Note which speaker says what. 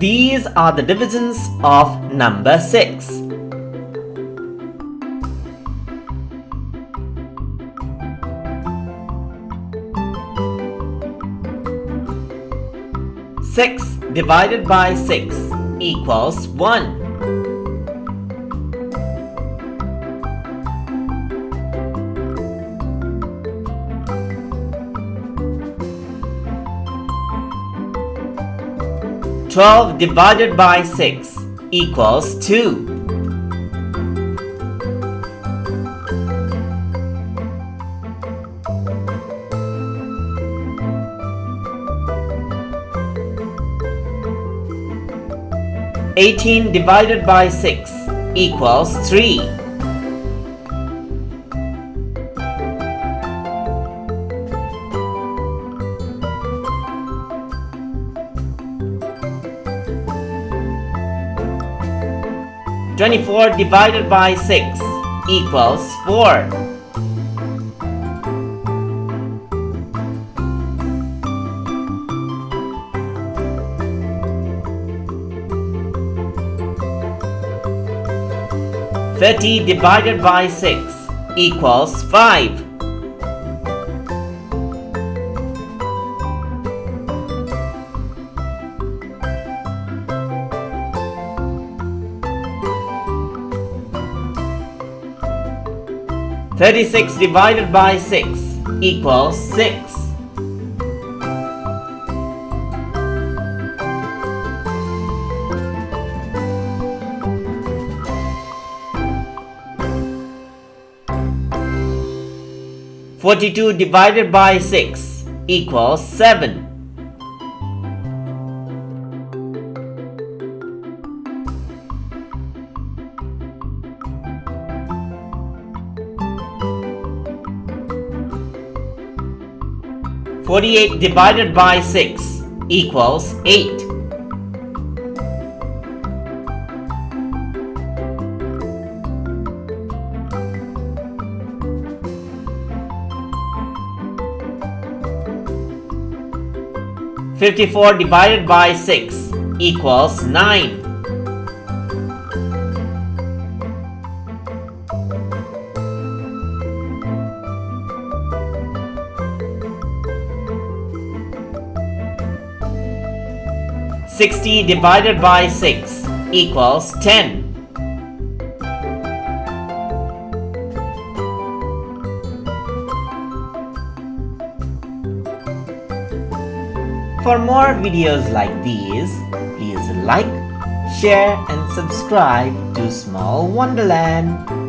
Speaker 1: These are the divisions of number 6. Six divided by 6 equals 1. 12 divided by 6 equals 2. 18 divided by 6 equals 3. 24 divided by 6 equals 4. 30 divided by 6 equals 5. 36 divided by 6 equals 6. 42 divided by 6 equals 7. 48 divided by 6 equals 8. 54 divided by 6 equals 9. 60 divided by 6 equals 10. For more videos like these, please like, share and subscribe to Small Wonderland.